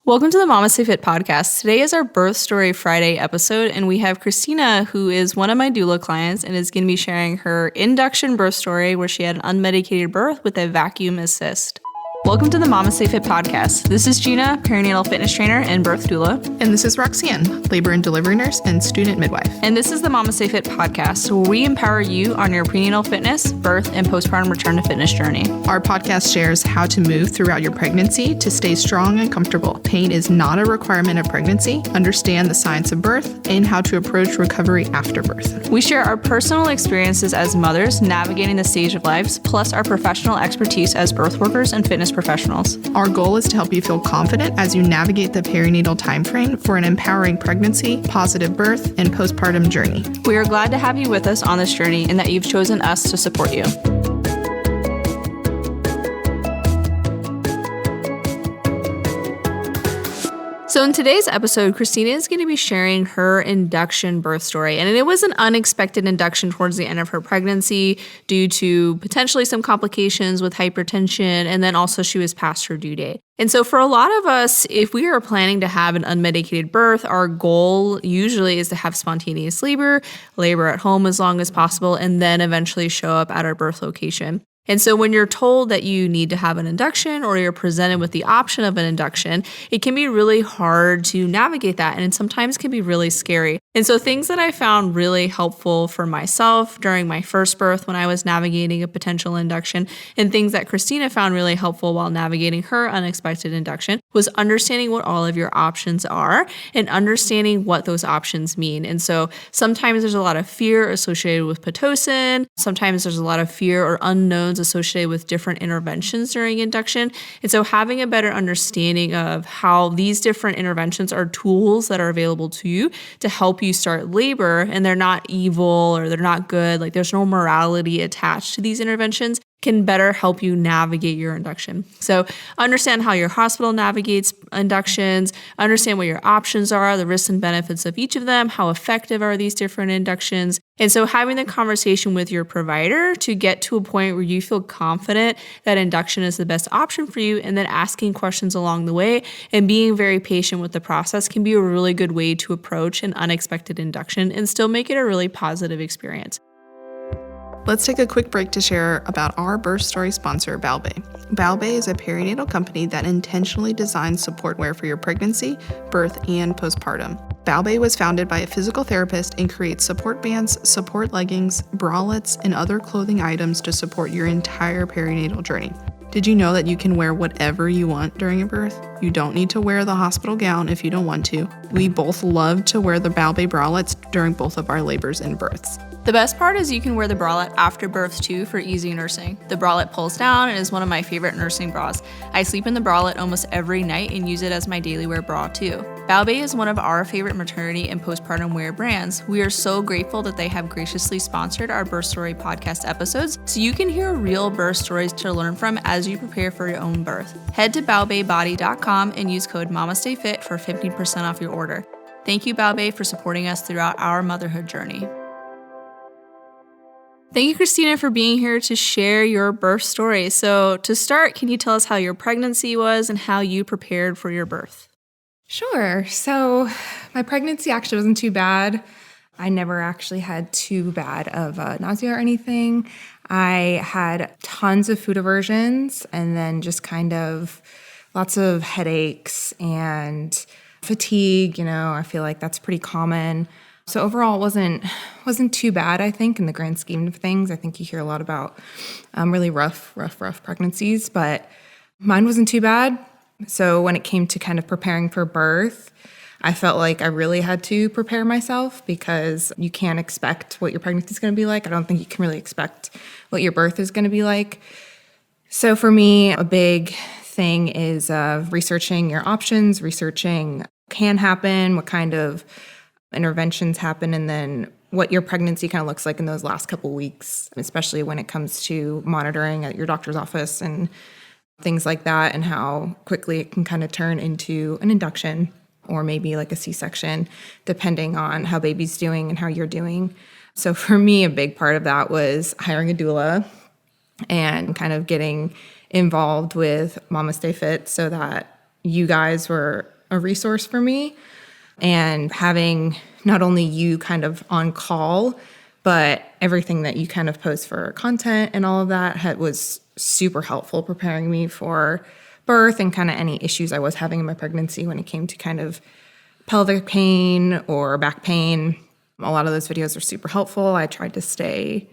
Welcome to the MamasteFit Podcast. Today is our Birth Story Friday episode, and we have Christina, who is one of my doula clients and is going to be sharing her induction birth story where she had an unmedicated birth with a vacuum assist. Welcome to the MamasteFit Podcast. This is Gina, perinatal fitness trainer and birth doula. And this is Roxanne, labor and delivery nurse and student midwife. And this is the MamasteFit Podcast, where we empower you on your prenatal fitness, birth, and postpartum return to fitness journey. Our podcast shares how to move throughout your pregnancy to stay strong and comfortable. Pain is not a requirement of pregnancy. Understand the science of birth and how to approach recovery after birth. We share our personal experiences as mothers navigating the stage of lives, plus our professional expertise as birth workers and fitness professionals. Our goal is to help you feel confident as you navigate the perinatal timeframe for an empowering pregnancy, positive birth, and postpartum journey. We are glad to have you with us on this journey and that you've chosen us to support you. So in today's episode, Christina is going to be sharing her induction birth story. And it was an unexpected induction towards the end of her pregnancy due to potentially some complications with hypertension. And then also she was past her due date. And so for a lot of us, if we are planning to have an unmedicated birth, our goal usually is to have spontaneous labor at home as long as possible, and then eventually show up at our birth location. And so when you're told that you need to have an induction or you're presented with the option of an induction, it can be really hard to navigate that, and it sometimes can be really scary. And so things that I found really helpful for myself during my first birth when I was navigating a potential induction, and things that Christina found really helpful while navigating her unexpected induction, was understanding what all of your options are and understanding what those options mean. And so sometimes there's a lot of fear associated with Pitocin. Sometimes there's a lot of fear or unknowns associated with different interventions during induction. And so having a better understanding of how these different interventions are tools that are available to you to help you start labor, and they're not evil or they're not good, like there's no morality attached to these interventions, can better help you navigate your induction. So understand how your hospital navigates inductions, understand what your options are, the risks and benefits of each of them, how effective are these different inductions. And so having the conversation with your provider to get to a point where you feel confident that induction is the best option for you, and then asking questions along the way and being very patient with the process can be a really good way to approach an unexpected induction and still make it a really positive experience. Let's take a quick break to share about our birth story sponsor, Balbay. Balbay is a perinatal company that intentionally designs support wear for your pregnancy, birth, and postpartum. Balbay was founded by a physical therapist and creates support bands, support leggings, bralettes, and other clothing items to support your entire perinatal journey. Did you know that you can wear whatever you want during a birth? You don't need to wear the hospital gown if you don't want to. We both love to wear the Balbay bralettes during both of our labors and births. The best part is you can wear the bralette after birth too for easy nursing. The bralette pulls down and is one of my favorite nursing bras. I sleep in the bralette almost every night and use it as my daily wear bra too. Balbay is one of our favorite maternity and postpartum wear brands. We are so grateful that they have graciously sponsored our Birth Story Podcast episodes so you can hear real birth stories to learn from as you prepare for your own birth. Head to balbaybody.com and use code MamasteFit for 15% off your order. Thank you, Balbay, for supporting us throughout our motherhood journey. Thank you, Christina, for being here to share your birth story. So to start, can you tell us how your pregnancy was and how you prepared for your birth? Sure. So my pregnancy actually wasn't too bad. I never actually had too bad of nausea or anything. I had tons of food aversions and then just kind of lots of headaches and fatigue. I feel like that's pretty common. So overall, it wasn't too bad, I think, in the grand scheme of things. I think you hear a lot about really rough pregnancies, but mine wasn't too bad. So when it came to kind of preparing for birth, I felt like I really had to prepare myself because you can't expect what your pregnancy is going to be like. I don't think you can really expect what your birth is going to be like. So for me, a big thing is researching your options, researching what can happen, what kind of interventions happen, and then what your pregnancy kind of looks like in those last couple weeks, especially when it comes to monitoring at your doctor's office and things like that, and how quickly it can kind of turn into an induction or maybe like a C-section, depending on how baby's doing and how you're doing. So for me, a big part of that was hiring a doula and kind of getting involved with MamasteFit so that you guys were a resource for me. And having not only you kind of on call, but everything that you kind of post for content and all of that was super helpful preparing me for birth and kind of any issues I was having in my pregnancy when it came to kind of pelvic pain or back pain. A lot of those videos are super helpful. I tried to stay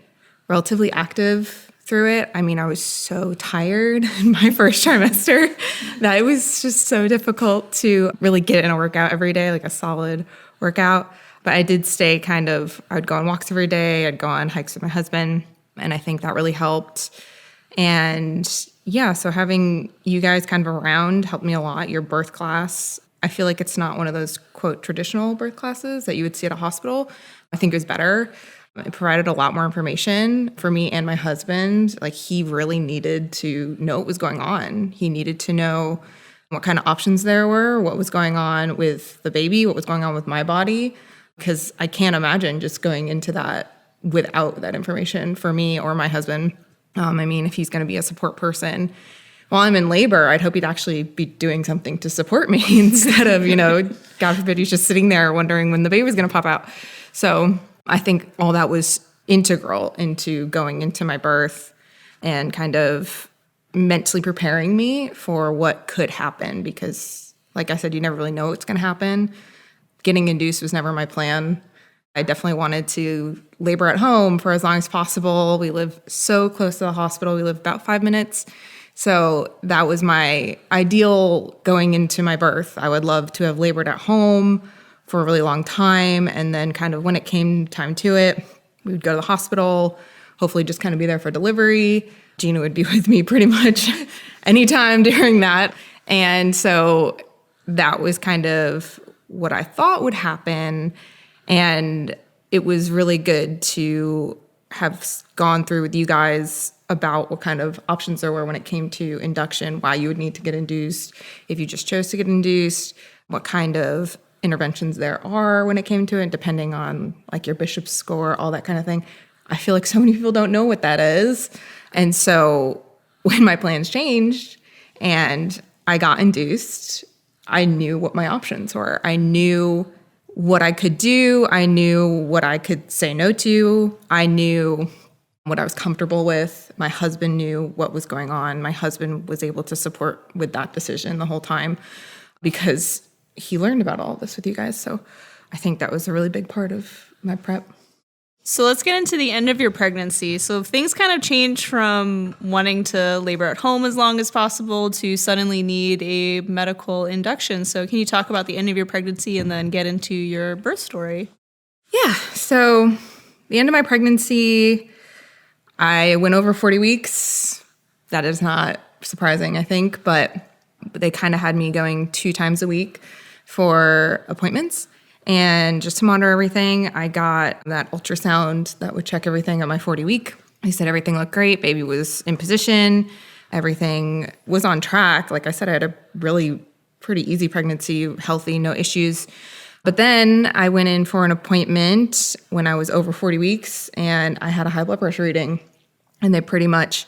relatively active through it. I mean, I was so tired in my first trimester that it was just so difficult to really get in a workout every day, like a solid workout. But I did stay I would go on walks every day. I'd go on hikes with my husband. And I think that really helped. And yeah, so having you guys kind of around helped me a lot. Your birth class, I feel like it's not one of those, quote, traditional birth classes that you would see at a hospital. I think it was better. It provided a lot more information for me and my husband. Like, he really needed to know what was going on. He needed to know what kind of options there were, what was going on with the baby, what was going on with my body, because I can't imagine just going into that without that information for me or my husband. I mean, if he's going to be a support person while I'm in labor, I'd hope he'd actually be doing something to support me instead of, God forbid, he's just sitting there wondering when the baby's going to pop out. So I think all that was integral into going into my birth and kind of mentally preparing me for what could happen, because, like I said, you never really know what's going to happen. Getting induced was never my plan. I definitely wanted to labor at home for as long as possible. We live so close to the hospital. We live about 5 minutes. So that was my ideal going into my birth. I would love to have labored at home for a really long time. And then kind of when it came time to it, we would go to the hospital, hopefully just kind of be there for delivery. Gina would be with me pretty much anytime during that. And so that was kind of what I thought would happen. And it was really good to have gone through with you guys about what kind of options there were when it came to induction, why you would need to get induced, if you just chose to get induced, what kind of interventions there are when it came to it, depending on like your Bishop's score, all that kind of thing. I feel like so many people don't know what that is. And so when my plans changed and I got induced, I knew what my options were. I knew what I could do. I knew what I could say no to. I knew what I was comfortable with. My husband knew what was going on. My husband was able to support with that decision the whole time because he learned about all of this with you guys. So I think that was a really big part of my prep. So let's get into the end of your pregnancy. So things kind of changed from wanting to labor at home as long as possible to suddenly need a medical induction. So can you talk about the end of your pregnancy and then get into your birth story? Yeah. So the end of my pregnancy, I went over 40 weeks. That is not surprising, I think, but they kind of had me going 2 times a week for appointments. And just to monitor everything, I got that ultrasound that would check everything at my 40 week. They said everything looked great. Baby was in position. Everything was on track. Like I said, I had a really pretty easy pregnancy, healthy, no issues. But then I went in for an appointment when I was over 40 weeks and I had a high blood pressure reading. And they pretty much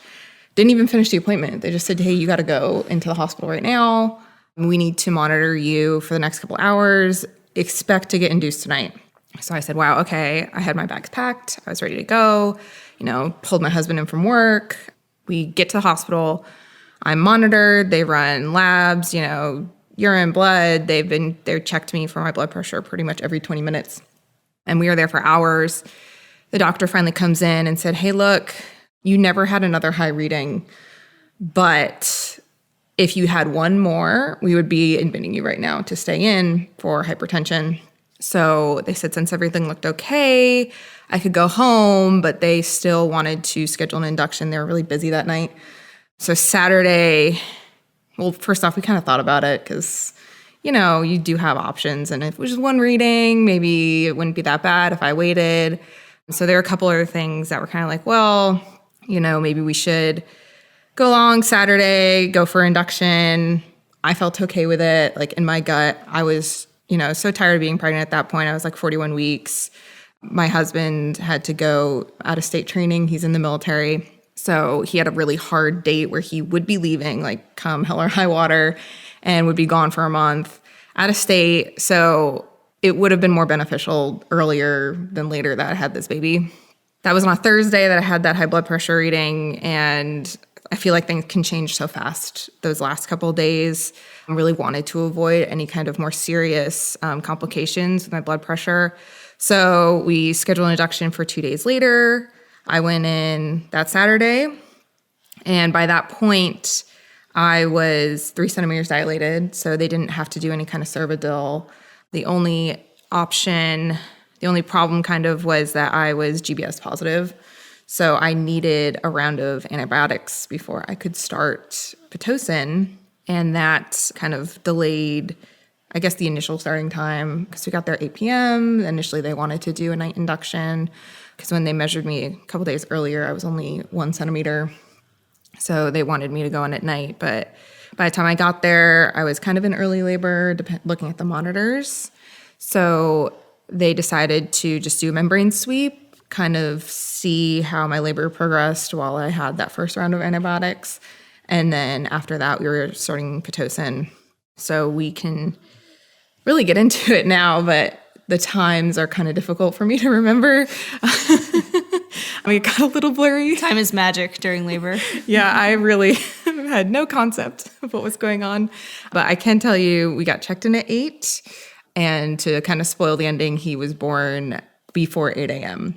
didn't even finish the appointment. They just said, hey, you got to go into the hospital right now. We need to monitor you for the next couple hours. Expect to get induced tonight. So I said, wow, okay. I had my bags packed. I was ready to go, pulled my husband in from work. We get to the hospital. I'm monitored. They run labs, urine, blood. They checked me for my blood pressure pretty much every 20 minutes. And we were there for hours. The doctor finally comes in and said, hey, look, you never had another high reading, but if you had one more, we would be admitting you right now to stay in for hypertension. So they said since everything looked okay, I could go home, but they still wanted to schedule an induction. They were really busy that night. So Saturday, well, first off, we kind of thought about it because, you do have options. And if it was just one reading, maybe it wouldn't be that bad if I waited. So there were a couple other things that were kind of like, well, maybe we should go along Saturday, go for induction. I felt okay with it. Like in my gut, I was, so tired of being pregnant at that point. I was like 41 weeks. My husband had to go out of state training. He's in the military. So he had a really hard date where he would be leaving, like come hell or high water, and would be gone for a month. out of state. So it would have been more beneficial earlier than later that I had this baby. That was on a Thursday that I had that high blood pressure reading, and I feel like things can change so fast those last couple of days. I really wanted to avoid any kind of more serious complications with my blood pressure. So we scheduled an induction for 2 days later. I went in that Saturday, and by that point, I was 3 centimeters dilated, so they didn't have to do any kind of Cervidil. The only problem kind of was that I was GBS positive. So I needed a round of antibiotics before I could start Pitocin. And that kind of delayed, I guess, the initial starting time because we got there at 8 p.m. Initially, they wanted to do a night induction because when they measured me a couple days earlier, I was only 1 centimeter. So they wanted me to go in at night. But by the time I got there, I was kind of in early labor, looking at the monitors. So they decided to just do a membrane sweep, kind of see how my labor progressed while I had that first round of antibiotics. And then after that, we were starting Pitocin. So we can really get into it now, but the times are kind of difficult for me to remember. I mean, it got a little blurry. Time is magic during labor. Yeah, I really had no concept of what was going on. But I can tell you, we got checked in at 8. And to kind of spoil the ending, he was born before 8 a.m.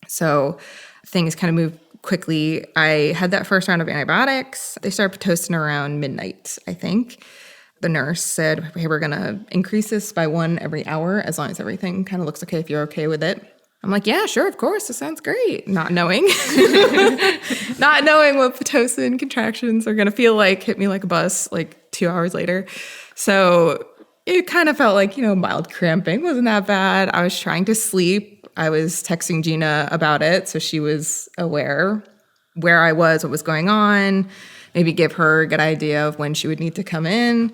So things kind of moved quickly. I had that first round of antibiotics. They started Pitocin around midnight, I think. The nurse said, hey, we're going to increase this by 1 every hour as long as everything kind of looks okay if you're okay with it. I'm like, yeah, sure, of course. This sounds great. Not knowing what Pitocin contractions are going to feel like hit me like a bus like 2 hours later. So it kind of felt like, mild cramping. Wasn't that bad. I was trying to sleep. I was texting Gina about it, so she was aware where I was, what was going on, maybe give her a good idea of when she would need to come in.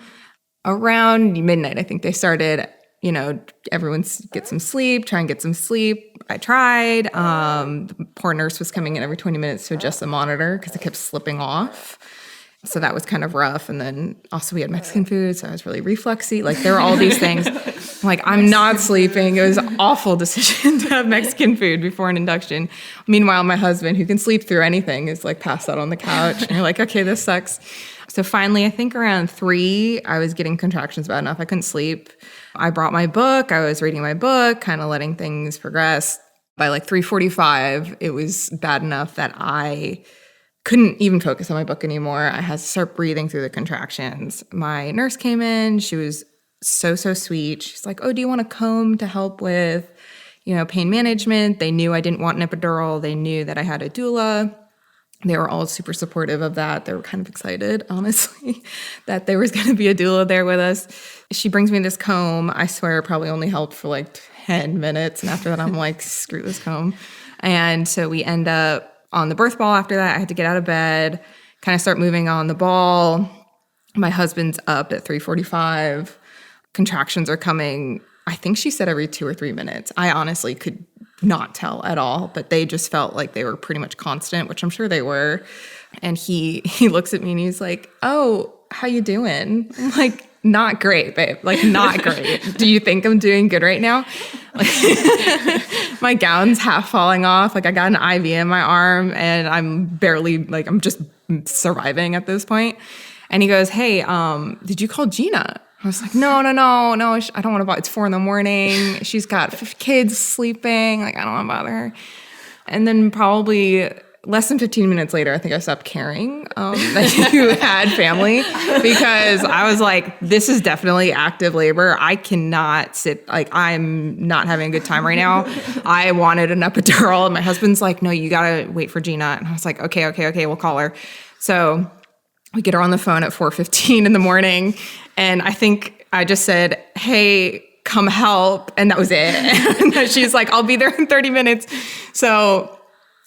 Around midnight, I think they started, everyone get some sleep, try and get some sleep. I tried. The poor nurse was coming in every 20 minutes to adjust the monitor because it kept slipping off. So that was kind of rough. And then also we had Mexican food, so I was really reflexy. Like there were all these things. I'm not sleeping. It was an awful decision to have Mexican food before an induction. Meanwhile, my husband, who can sleep through anything, is like passed out on the couch. And you're like, okay, this sucks. So finally, I think around 3, I was getting contractions bad enough. I couldn't sleep. I brought my book. I was reading my book, kind of letting things progress. By like 3:45, it was bad enough that I couldn't even focus on my book anymore. I had to start breathing through the contractions. My nurse came in. She was so sweet. She's like, oh, do you want a comb to help with, pain management? They knew I didn't want an epidural. They knew that I had a doula. They were all super supportive of that. They were kind of excited, honestly, that there was going to be a doula there with us. She brings me this comb. I swear it probably only helped for like 10 minutes. And after that, I'm like, screw this comb. And so we end up on the birth ball after that. I had to get out of bed, kind of start moving on the ball. My husband's up at 3:45. Contractions are coming, I think she said every 2 or 3 minutes. I honestly could not tell at all, but they just felt like they were pretty much constant, which I'm sure they were. And he looks at me and he's like, oh, how you doing? I'm like, not great, babe. Like, not great. Do you think I'm doing good right now? Like, my gown's half falling off. Like, I got an IV in my arm and I'm barely, I'm just surviving at this point. And he goes, hey, did you call Gina? I was like, no, I don't want to bother. It's 4 a.m. She's got kids sleeping. Like, I don't want to bother her. And then probably less than 15 minutes later, I think I stopped caring that you had family because I was like, this is definitely active labor. I cannot sit, I'm not having a good time right now. I wanted an epidural. And my husband's like, no, you got to wait for Gina. And I was like, okay, we'll call her. So we get her on the phone at 4:15 in the morning. And I think I just said, hey, come help. And that was it. And she's like, I'll be there in 30 minutes. So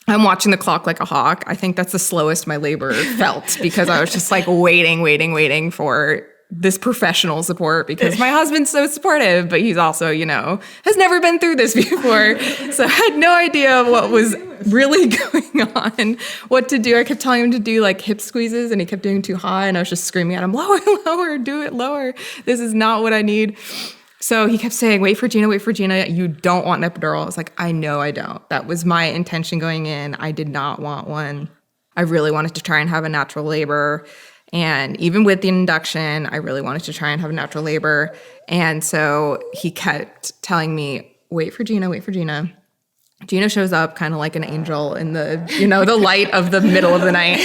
I'm watching the clock like a hawk. I think that's the slowest my labor felt because I was just like waiting for this professional support because my husband's so supportive, but he's also, has never been through this before. So I had no idea what was really going on, what to do. I kept telling him to do like hip squeezes and he kept doing too high and I was just screaming at him, lower, lower, do it lower. This is not what I need. So he kept saying, wait for Gina, wait for Gina. You don't want an epidural. I was like, I know I don't. That was my intention going in. I did not want one. I really wanted to try and have a natural labor. And even with the induction, I really wanted to try and have a natural labor. And so he kept telling me, wait for Gina, wait for Gina. Gina shows up kind of like an angel in the, the light of the middle of the night.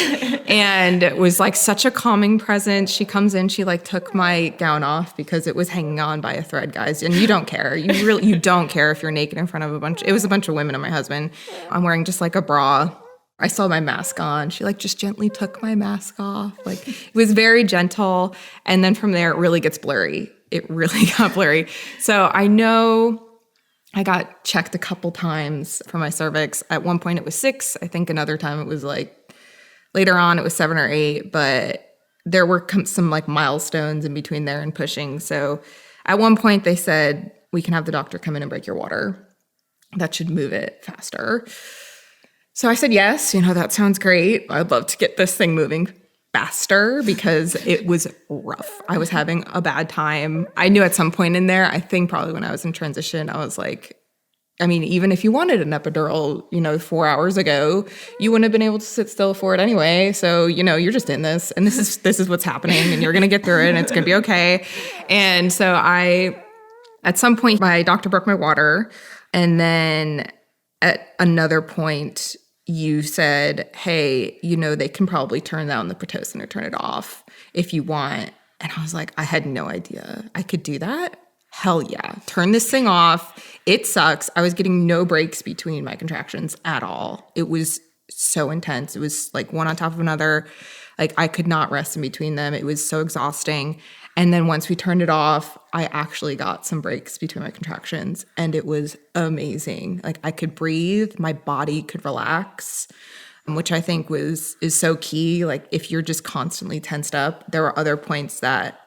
And it was like such a calming presence. She comes in, she like took my gown off because it was hanging on by a thread, guys. And you don't care. You don't care if you're naked in front of it was a bunch of women and my husband. I'm wearing just like a bra. I still had my mask on. She like just gently took my mask off. Like it was very gentle. And then from there, it really gets blurry. It really got blurry. So I know I got checked a couple times for my cervix. At one point it was 6. I think another time it was like, later on it was 7 or 8. But there were some like milestones in between there and pushing. So at one point they said, we can have the doctor come in and break your water. That should move it faster. So I said, yes, that sounds great. I'd love to get this thing moving faster because it was rough. I was having a bad time. I knew at some point in there, I think probably when I was in transition, I was like, even if you wanted an epidural, 4 hours ago, you wouldn't have been able to sit still for it anyway. So, you're just in this and this is what's happening and you're going to get through it and it's going to be okay. And so at some point, my doctor broke my water. And then at another point, you said, hey, they can probably turn down the Pitocin or turn it off if you want. And I was like, I had no idea I could do that. Hell yeah. Turn this thing off. It sucks. I was getting no breaks between my contractions at all. It was so intense. It was like one on top of another. Like I could not rest in between them. It was so exhausting. And then once we turned it off, I actually got some breaks between my contractions and it was amazing. Like I could breathe, my body could relax, which I think is so key. Like if you're just constantly tensed up, there were other points that,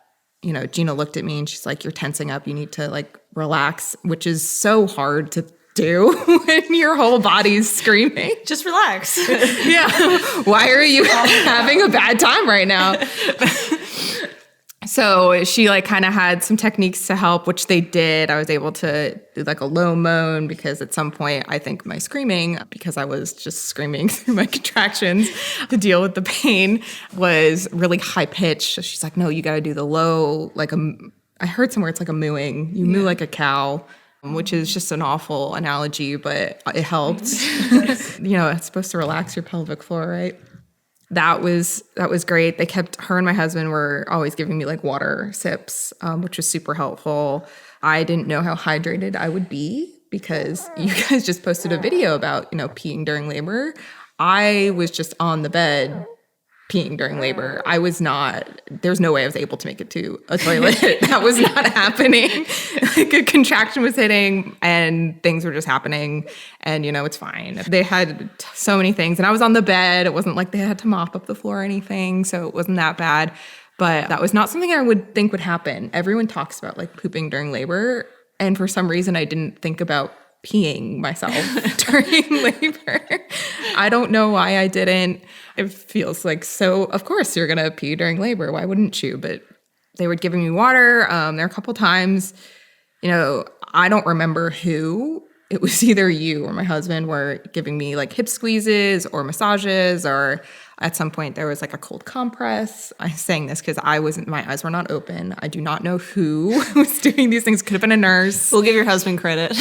Gina looked at me and she's like, you're tensing up, you need to like relax, which is so hard to do when your whole body's screaming. Just relax. Yeah. Why are you having a bad time right now? So she like kind of had some techniques to help, which they did. I was able to do like a low moan because at some point I think my screaming, because I was just screaming through my contractions to deal with the pain, was really high pitched. So she's like, no, you got to do the low, I heard somewhere it's like a mooing. You moo like a cow, which is just an awful analogy, but it helped. It's supposed to relax your pelvic floor, right? That was great. Her and my husband were always giving me like water sips, which was super helpful. I didn't know how hydrated I would be because you guys just posted a video about, peeing during labor. I was just on the bed peeing during labor. There's no way I was able to make it to a toilet. That was not happening. Like a contraction was hitting and things were just happening and, it's fine. They had so many things and I was on the bed. It wasn't like they had to mop up the floor or anything. So it wasn't that bad, but that was not something I would think would happen. Everyone talks about like pooping during labor. And for some reason, I didn't think about peeing myself during labor. I don't know why I didn't. It feels like so, of course, you're going to pee during labor. Why wouldn't you? But they were giving me water. There were a couple times, I don't remember who. It was either you or my husband were giving me like hip squeezes or massages, or at some point there was like a cold compress. I'm saying this because my eyes were not open. I do not know who was doing these things. Could have been a nurse. We'll give your husband credit.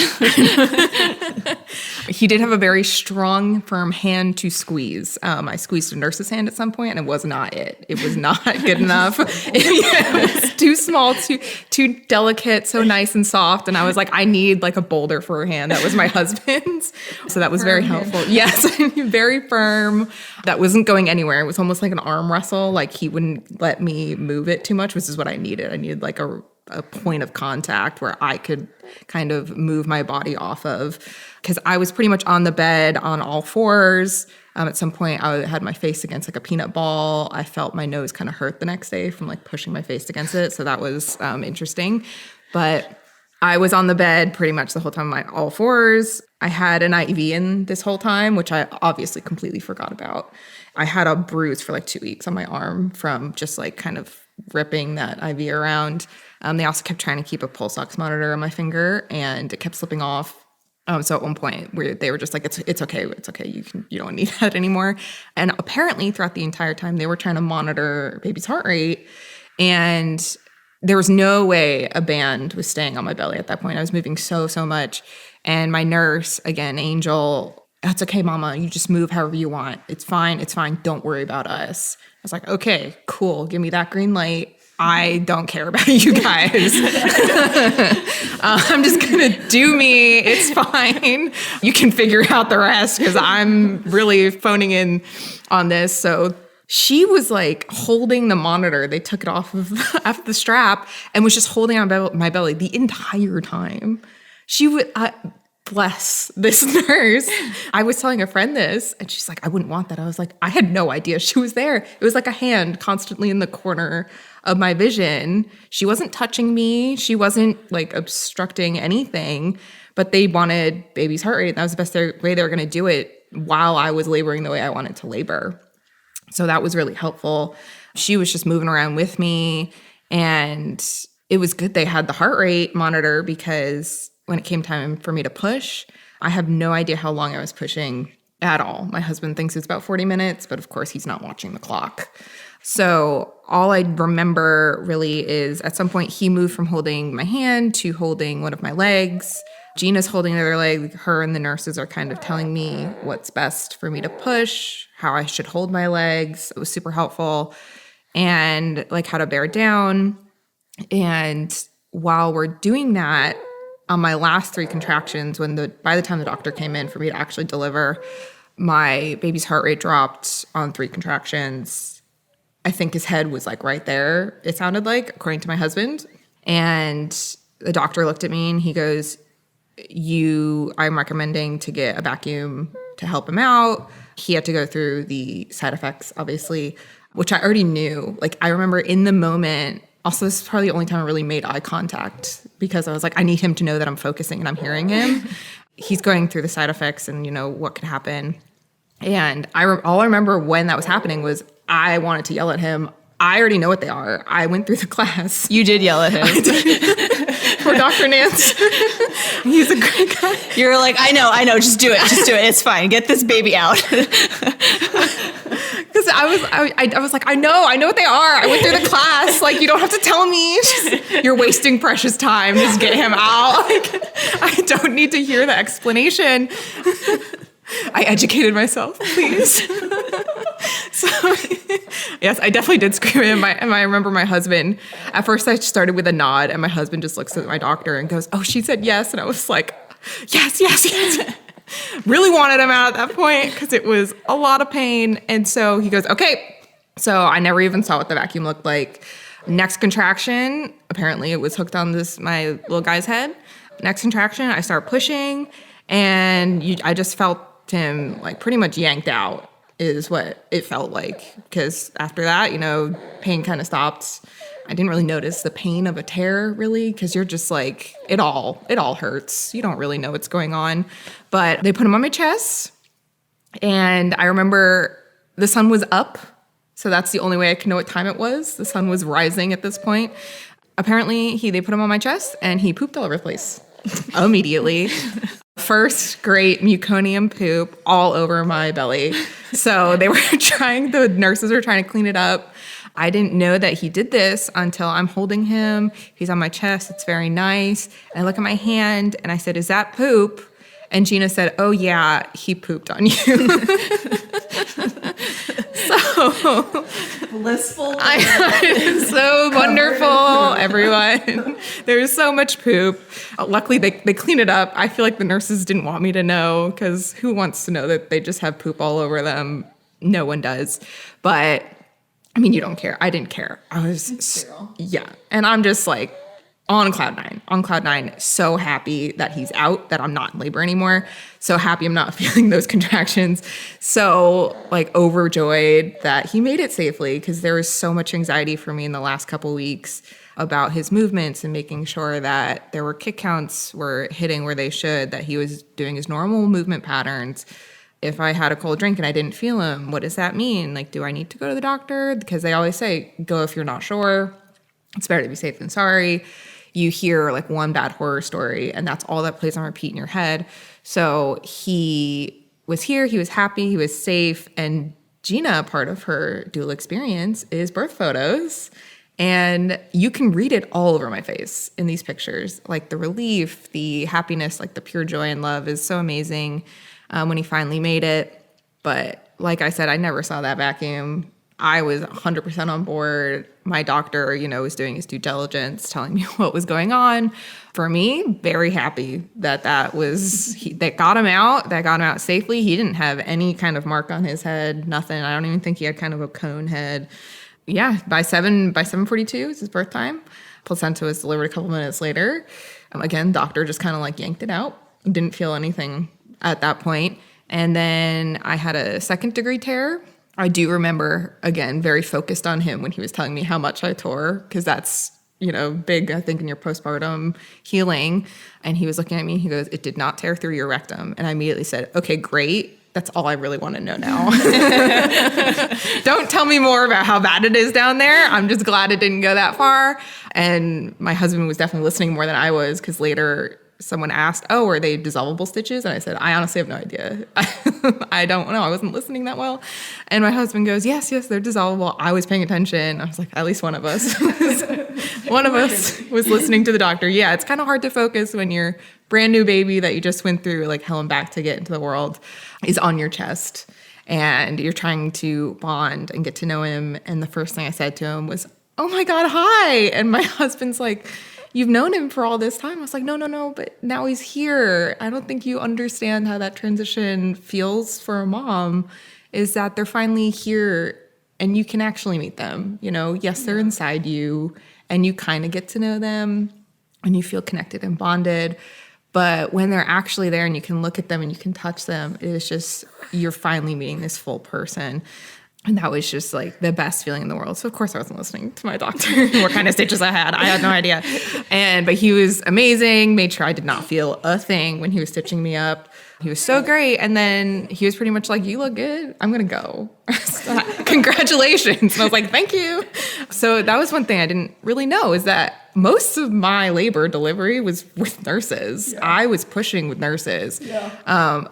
He did have a very strong, firm hand to squeeze. I squeezed a nurse's hand at some point, and it was not it. It was not good enough. It was too small, too delicate, so nice and soft. And I was like, I need like a boulder for a hand. That was my husband's. So that was very helpful. Yes, very firm. That wasn't going anywhere. It was almost like an arm wrestle. Like he wouldn't let me move it too much, which is what I needed. I needed like a a point of contact where I could kind of move my body off of, because I was pretty much on the bed on all fours. At some point, I had my face against like a peanut ball. I felt my nose kind of hurt the next day from like pushing my face against it. So that was interesting. But I was on the bed pretty much the whole time, my all fours. I had an IV in this whole time, which I obviously completely forgot about. I had a bruise for like 2 weeks on my arm from just like kind of ripping that IV around. They also kept trying to keep a pulse ox monitor on my finger, and it kept slipping off. So at one point where they were just like, it's okay. You don't need that anymore. And apparently throughout the entire time they were trying to monitor baby's heart rate, and there was no way a band was staying on my belly at that point. I was moving so much. And my nurse, again, Angel, that's okay, mama. You just move however you want. It's fine. Don't worry about us. I was like, okay, cool. Give me that green light. I don't care about you guys. I'm just going to do me. It's fine. You can figure out the rest because I'm really phoning in on this. So she was like holding the monitor. They took it off of the strap and was just holding on my belly the entire time. She would... bless this nurse. I was telling a friend this, and she's like, I wouldn't want that. I was like, I had no idea she was there. It was like a hand constantly in the corner of my vision. She wasn't touching me. She wasn't like obstructing anything, but they wanted baby's heart rate. That was the best way they were going to do it while I was laboring the way I wanted to labor. So that was really helpful. She was just moving around with me, and it was good they had the heart rate monitor, because when it came time for me to push, I have no idea how long I was pushing at all. My husband thinks it's about 40 minutes, but of course he's not watching the clock. So all I remember really is at some point he moved from holding my hand to holding one of my legs. Gina's holding the other leg. Her and the nurses are kind of telling me what's best for me to push, how I should hold my legs. It was super helpful. And like how to bear down. And while we're doing that, on my last 3 contractions, by the time the doctor came in for me to actually deliver, my baby's heart rate dropped on 3 contractions. I think his head was like right there, it sounded like, according to my husband. And the doctor looked at me and he goes, I'm recommending to get a vacuum to help him out. He had to go through the side effects, obviously, which I already knew. Like, I remember in the moment. Also, this is probably the only time I really made eye contact, because I was like, I need him to know that I'm focusing and I'm hearing him. He's going through the side effects and, what could happen. And all I remember when that was happening was I wanted to yell at him. I already know what they are. I went through the class. You did yell at him. For Dr. Nance. He's a great guy. You're like, I know. Just do it. It's fine. Get this baby out. Because I was like, I know what they are. I went through the class. Like, you don't have to tell me. You're wasting precious time. Just get him out. Like, I don't need to hear the explanation. I educated myself, please. So, yes, I definitely did scream at him. And I remember my husband, at first I started with a nod, and my husband just looks at my doctor and goes, oh, she said yes. And I was like, yes. Really wanted him out at that point because it was a lot of pain. And so he goes, okay. So I never even saw what the vacuum looked like. Next contraction, apparently it was hooked on my little guy's head. Next contraction, I start pushing, and I just felt him like pretty much yanked out is what it felt like. Because after that, pain kind of stopped. I didn't really notice the pain of a tear, really, because you're just like, it all hurts. You don't really know what's going on. But they put him on my chest, and I remember the sun was up, so that's the only way I can know what time it was. The sun was rising at this point. Apparently, they put him on my chest, and he pooped all over the place immediately. First great meconium poop all over my belly. So the nurses were trying to clean it up. I didn't know that he did this until I'm holding him. He's on my chest. It's very nice. And I look at my hand and I said, is that poop? And Gina said, oh yeah, he pooped on you. So blissful. It's so wonderful, everyone. There was so much poop. Luckily, they cleaned it up. I feel like the nurses didn't want me to know, because who wants to know that they just have poop all over them? No one does. But I mean, you don't care. I didn't care. I was, yeah. And I'm just like, on cloud nine, so happy that he's out, that I'm not in labor anymore. So happy I'm not feeling those contractions. So like overjoyed that he made it safely, because there was so much anxiety for me in the last couple weeks about his movements and making sure that there were kick counts were hitting where they should, that he was doing his normal movement patterns. If I had a cold drink and I didn't feel him, what does that mean? Like, do I need to go to the doctor? Because they always say, go if you're not sure. It's better to be safe than sorry. You hear like one bad horror story and that's all that plays on repeat in your head. So he was here, he was happy, he was safe. And Gina, part of her doula experience is birth photos. And you can read it all over my face in these pictures. Like the relief, the happiness, like the pure joy and love is so amazing when he finally made it. But like I said, I never saw that vacuum. I was 100% on board. My doctor, was doing his due diligence, telling me what was going on. For me, very happy that that got him out safely. He didn't have any kind of mark on his head, nothing. I don't even think he had kind of a cone head. Yeah, by 7:42 is his birth time. Placenta was delivered a couple minutes later. Again, doctor just kind of like yanked it out. Didn't feel anything at that point. And then I had a 2nd-degree tear. I do remember, again, very focused on him when he was telling me how much I tore, because that's, big, I think, in your postpartum healing. And he was looking at me, he goes, "It did not tear through your rectum." And I immediately said, "Okay, great. That's all I really want to know now." Don't tell me more about how bad it is down there. I'm just glad it didn't go that far. And my husband was definitely listening more than I was, because later someone asked, "Oh, are they dissolvable stitches?" And I said, "I honestly have no idea. I don't know. I wasn't listening that well." And my husband goes, yes, they're dissolvable." I was paying attention. I was like, at least one of us was listening to the doctor. Yeah, it's kind of hard to focus when your brand new baby that you just went through like hell and back to get into the world is on your chest. And you're trying to bond and get to know him. And the first thing I said to him was, "Oh my God, hi." And my husband's like, "You've known him for all this time." I was like, no, but now he's here. I don't think you understand how that transition feels for a mom, is that they're finally here and you can actually meet them. Yes, they're inside you and you kind of get to know them and you feel connected and bonded. But when they're actually there and you can look at them and you can touch them, it's just, you're finally meeting this full person. And that was just like the best feeling in the world. So of course I wasn't listening to my doctor, what kind of stitches I had. I had no idea. But he was amazing, made sure I did not feel a thing when he was stitching me up. He was so great. And then he was pretty much like, "You look good. I'm going to go." Congratulations. And I was like, "Thank you." So that was one thing I didn't really know, is that most of my labor delivery was with nurses. Yeah. I was pushing with nurses. Yeah.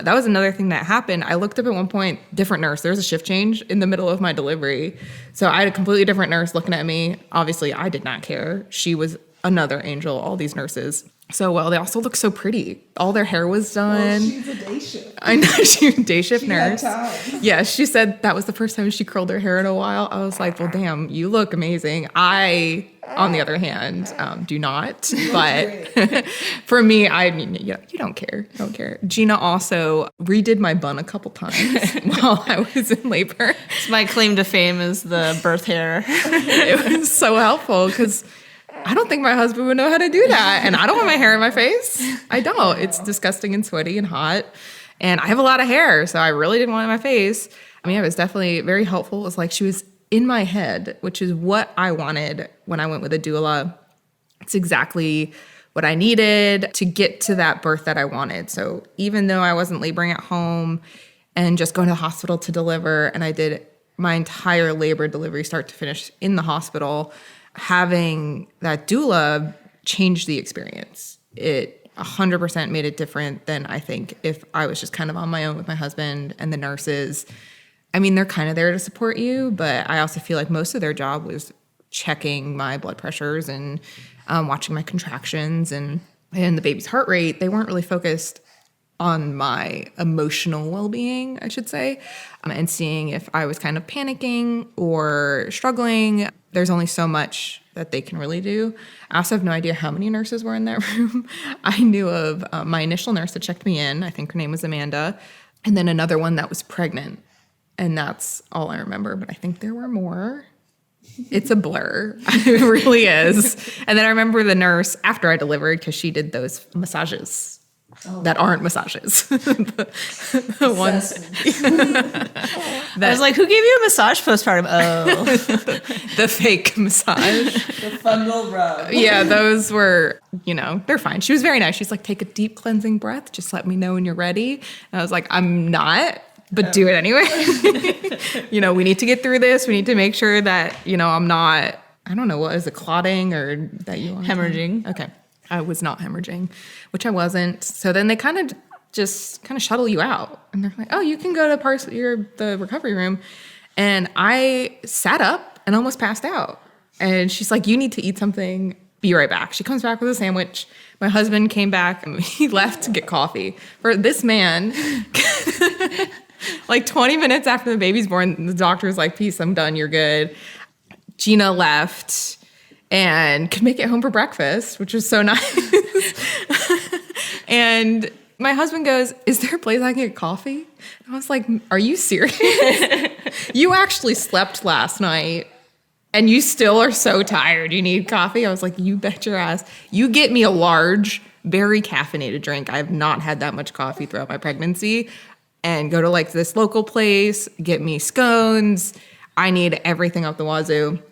That was another thing that happened. I looked up at one point, different nurse. There was a shift change in the middle of my delivery. So I had a completely different nurse looking at me. Obviously, I did not care. She was another angel, all these nurses. So well, they also look so pretty. All their hair was done. Well, she's a day shift. I know, she's a day shift nurse. Had time. Yeah, she said that was the first time she curled her hair in a while. I was like, well, damn, you look amazing. I, on the other hand, do not. But for me, I mean, you don't care. You don't care. Gina also redid my bun a couple times while I was in labor. It's my claim to fame is the birth hair. It was so helpful because I don't think my husband would know how to do that. And I don't want my hair in my face. I don't. It's disgusting and sweaty and hot. And I have a lot of hair, so I really didn't want it in my face. I mean, it was definitely very helpful. It was like she was in my head, which is what I wanted when I went with a doula. It's exactly what I needed to get to that birth that I wanted. So even though I wasn't laboring at home and just going to the hospital to deliver, and I did my entire labor delivery start to finish in the hospital, having that doula changed the experience. It 100% made it different than I think if I was just kind of on my own with my husband and the nurses. I mean, they're kind of there to support you, but I also feel like most of their job was checking my blood pressures and watching my contractions and the baby's heart rate. They weren't really focused on my emotional well-being, I should say, and seeing if I was kind of panicking or struggling. There's only so much that they can really do. I also have no idea how many nurses were in that room. I knew of my initial nurse that checked me in. I think her name was Amanda. And then another one that was pregnant. And that's all I remember. But I think there were more. It's a blur. It really is. And then I remember the nurse after I delivered, because she did those massages that aren't massages. the ones. I was like, who gave you a massage postpartum? Oh. The fake massage. The fungal rub. Yeah, those were, they're fine. She was very nice. She's like, take a deep cleansing breath. Just let me know when you're ready. And I was like, I'm not. But do it anyway. We need to get through this. We need to make sure that, I'm not, I don't know, what is it, clotting or that you are? Hemorrhaging. Okay. I was not hemorrhaging, which I wasn't. So then they kind of shuttle you out. And they're like, oh, you can go to the recovery room. And I sat up and almost passed out. And she's like, you need to eat something. Be right back. She comes back with a sandwich. My husband came back and he left to get coffee. For this man, like 20 minutes after the baby's born, the doctor's like, peace, I'm done, you're good. Gina left and could make it home for breakfast, which was so nice. And my husband goes, is there a place I can get coffee? And I was like, are you serious? You actually slept last night and you still are so tired. You need coffee? I was like, you bet your ass. You get me a large, very caffeinated drink. I have not had that much coffee throughout my pregnancy. And go to like this local place, get me scones. I need everything up the wazoo.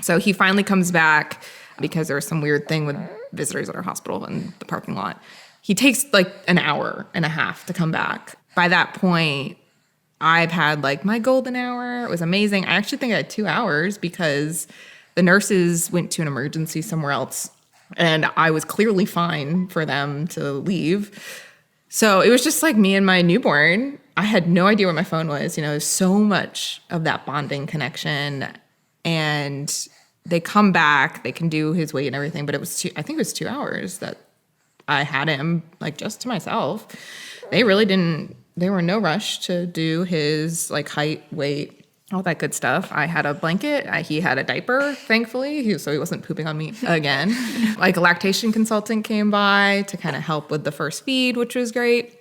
So he finally comes back because there was some weird thing with visitors at our hospital in the parking lot. He takes like an hour and a half to come back. By that point, I've had like my golden hour. It was amazing. I actually think I had 2 hours because the nurses went to an emergency somewhere else. And I was clearly fine for them to leave. So it was just like me and my newborn. I had no idea where my phone was. So much of that bonding connection. And they come back, they can do his weight and everything. But I think it was 2 hours that I had him like just to myself. They were no rush to do his like height, weight, all that good stuff. I had a blanket. He had a diaper, thankfully, so he wasn't pooping on me again. Like a lactation consultant came by to kind of help with the first feed, which was great.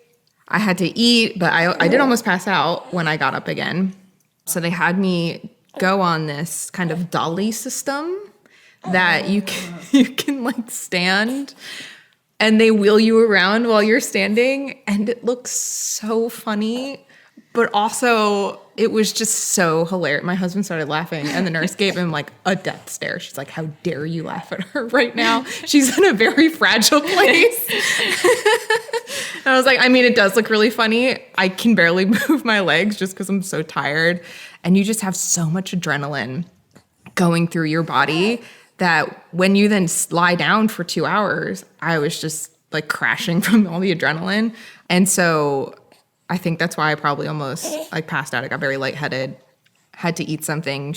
I had to eat, but I did almost pass out when I got up again. So they had me go on this kind of dolly system that you can like stand. And they wheel you around while you're standing, and it looks so funny, but also it was just so hilarious. My husband started laughing, and the nurse gave him like a death stare. She's like, how dare you laugh at her right now? She's in a very fragile place. And I was like, it does look really funny. I can barely move my legs just because I'm so tired. And you just have so much adrenaline going through your body that when you then lie down for 2 hours, I was just like crashing from all the adrenaline. And so I think that's why I probably almost like passed out. I got very lightheaded, had to eat something.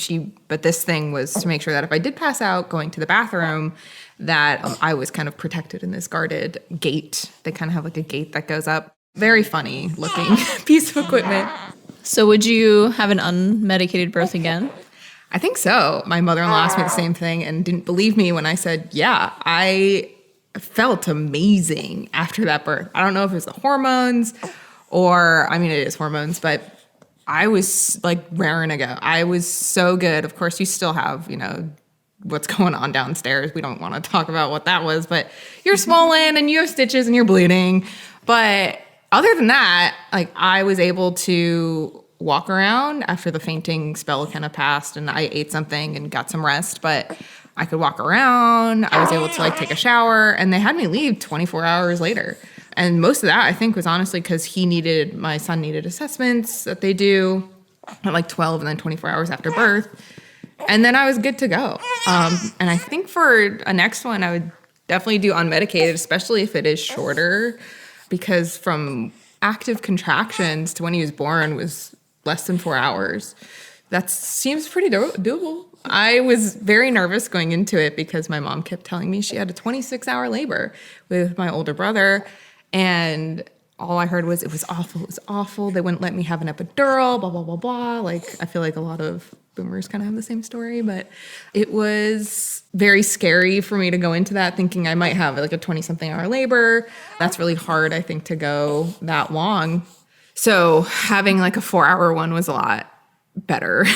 But this thing was to make sure that if I did pass out going to the bathroom, that I was kind of protected in this guarded gate. They kind of have like a gate that goes up. Very funny looking piece of equipment. So would you have an unmedicated birth again? I think so. My mother-in-law asked me the same thing and didn't believe me when I said, yeah, I felt amazing after that birth. I don't know if it was the hormones or, it is hormones, but I was like raring to go. I was so good. Of course, you still have, what's going on downstairs. We don't want to talk about what that was, but you're swollen and you have stitches and you're bleeding. But other than that, like I was able to walk around after the fainting spell kind of passed and I ate something and got some rest, but I could walk around. I was able to like take a shower, and they had me leave 24 hours later. And most of that I think was honestly because my son needed assessments that they do at like 12 and then 24 hours after birth. And then I was good to go. And I think for a next one, I would definitely do unmedicated, especially if it is shorter, because from active contractions to when he was born was less than 4 hours. That seems pretty doable. I was very nervous going into it because my mom kept telling me she had a 26-hour labor with my older brother. And all I heard was, it was awful. It was awful. They wouldn't let me have an epidural, blah, blah, blah, blah. Like, I feel like a lot of boomers kind of have the same story. But it was very scary for me to go into that thinking I might have like a 20-something hour labor. That's really hard, I think, to go that long. So having like a 4-hour one was a lot better,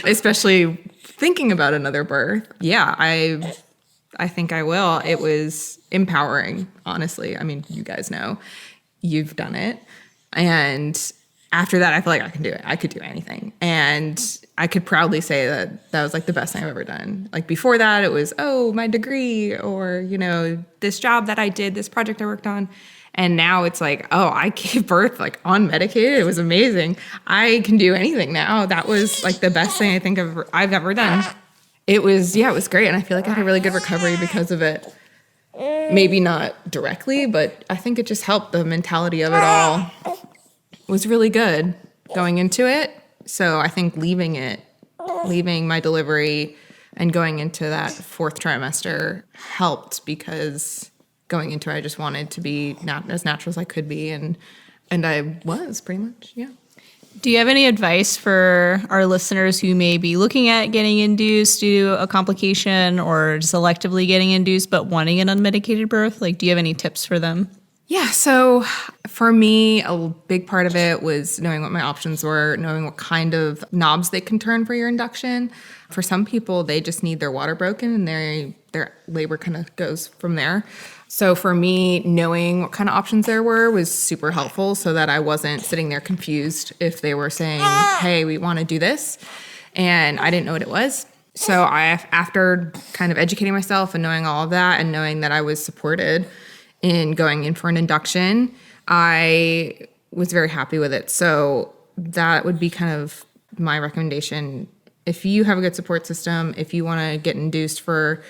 especially thinking about another birth. Yeah, I think I will. It was empowering, honestly. I mean, you guys know, you've done it. And after that, I feel like I can do it. I could do anything. And I could proudly say that that was like the best thing I've ever done. Like before that, it was, oh, my degree, or, you know, this job that I did, this project I worked on. And now it's like, oh, I gave birth like unmedicated. It was amazing. I can do anything now. That was like the best thing I think I've ever done. It was great. And I feel like I had a really good recovery because of it. Maybe not directly, but I think it just helped. The mentality of it all was really good going into it. So I think leaving my delivery and going into that 4th trimester helped, because going into it, I just wanted to be as natural as I could be. And I was pretty much, yeah. Do you have any advice for our listeners who may be looking at getting induced due to a complication, or selectively getting induced but wanting an unmedicated birth? Like, do you have any tips for them? Yeah, so for me, a big part of it was knowing what my options were, knowing what kind of knobs they can turn for your induction. For some people, they just need their water broken and their labor kind of goes from there. So for me, knowing what kind of options there were was super helpful, so that I wasn't sitting there confused if they were saying, hey, we want to do this, and I didn't know what it was. So after kind of educating myself and knowing all of that, and knowing that I was supported in going in for an induction, I was very happy with it. So that would be kind of my recommendation. If you have a good support system, if you want to get induced for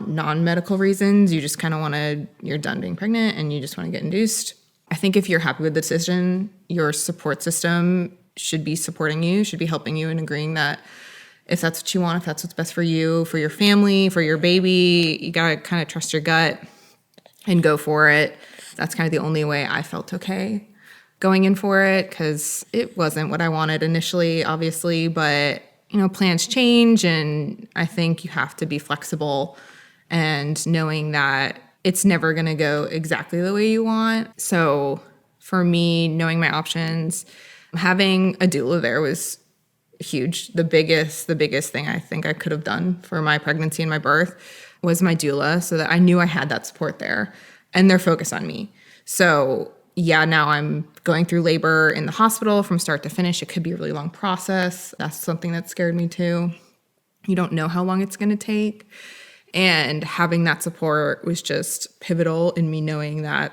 non-medical reasons, you just kind of you're done being pregnant and you just want to get induced, I think if you're happy with the decision, your support system should be supporting you, should be helping you, and agreeing that if that's what you want, if that's what's best for you, for your family, for your baby, you got to kind of trust your gut and go for it. That's kind of the only way I felt okay going in for it, because it wasn't what I wanted initially, obviously, but you know, plans change, and I think you have to be flexible and knowing that it's never going to go exactly the way you want. So for me, knowing my options, having a doula there was huge. The biggest thing I think I could have done for my pregnancy and my birth was my doula, so that I knew I had that support there and they're focused on me. So yeah, now I'm going through labor in the hospital from start to finish. It could be a really long process. That's something that scared me too. You don't know how long it's going to take. And having that support was just pivotal in me knowing that,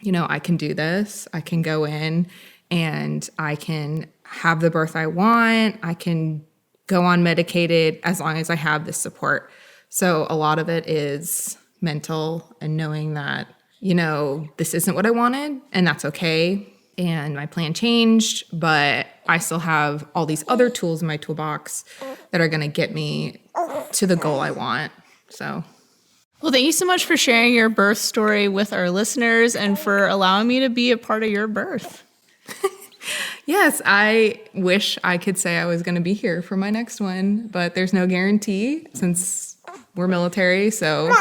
you know, I can do this. I can go in and I can have the birth I want. I can go on medicated as long as I have this support. So a lot of it is mental, and knowing that, you know, this isn't what I wanted, and that's okay. And my plan changed, but I still have all these other tools in my toolbox that are going to get me to the goal I want. So, well, thank you so much for sharing your birth story with our listeners and for allowing me to be a part of your birth. Yes, I wish I could say I was going to be here for my next one, but there's no guarantee since we're military. So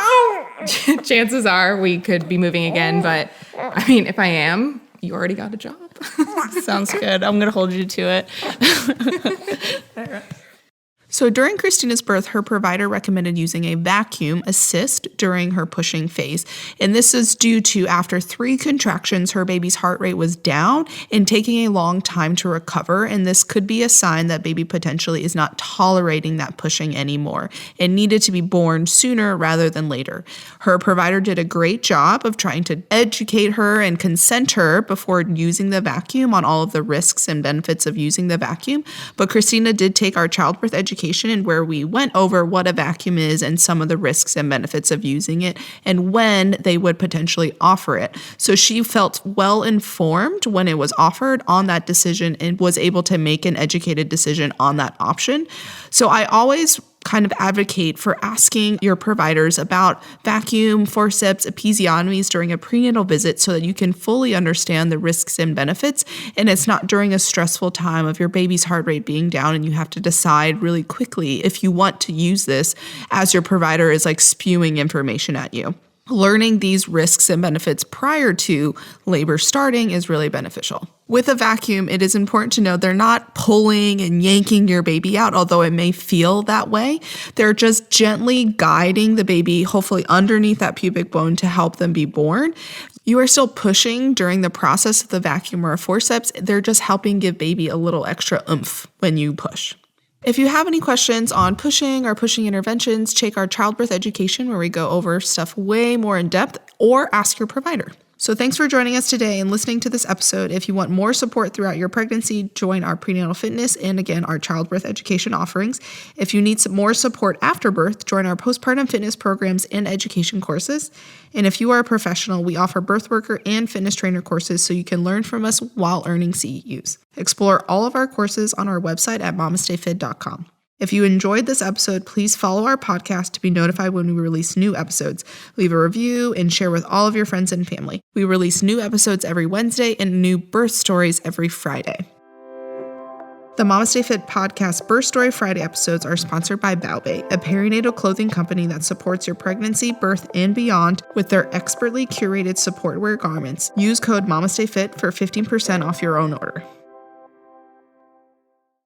chances are we could be moving again. But I mean, if I am, you already got a job. Sounds good. I'm going to hold you to it. So during Christina's birth, her provider recommended using a vacuum assist during her pushing phase. And this is due to after 3 contractions, her baby's heart rate was down and taking a long time to recover. And this could be a sign that baby potentially is not tolerating that pushing anymore and needed to be born sooner rather than later. Her provider did a great job of trying to educate her and consent her before using the vacuum on all of the risks and benefits of using the vacuum. But Christina did take our childbirth education, and where we went over what a vacuum is and some of the risks and benefits of using it and when they would potentially offer it. So she felt well informed when it was offered on that decision and was able to make an educated decision on that option. So I always kind of advocate for asking your providers about vacuum, forceps, episiotomies during a prenatal visit so that you can fully understand the risks and benefits, and it's not during a stressful time of your baby's heart rate being down and you have to decide really quickly if you want to use this as your provider is like spewing information at you. Learning these risks and benefits prior to labor starting is really beneficial. With a vacuum, it is important to know they're not pulling and yanking your baby out, although it may feel that way. They're just gently guiding the baby, hopefully underneath that pubic bone, to help them be born. You are still pushing during the process of the vacuum or a forceps. They're just helping give baby a little extra oomph when you push. If you have any questions on pushing or pushing interventions, check our childbirth education where we go over stuff way more in depth, or ask your provider. So thanks for joining us today and listening to this episode. If you want more support throughout your pregnancy, join our prenatal fitness and, again, our childbirth education offerings. If you need some more support after birth, join our postpartum fitness programs and education courses. And if you are a professional, we offer birth worker and fitness trainer courses so you can learn from us while earning CEUs. Explore all of our courses on our website at MamasteFit.com. If you enjoyed this episode, please follow our podcast to be notified when we release new episodes. Leave a review and share with all of your friends and family. We release new episodes every Wednesday and new birth stories every Friday. The MamasteFit Podcast Birth Story Friday episodes are sponsored by Balbe, a perinatal clothing company that supports your pregnancy, birth, and beyond with their expertly curated support wear garments. Use code MamasteFit for 15% off your own order.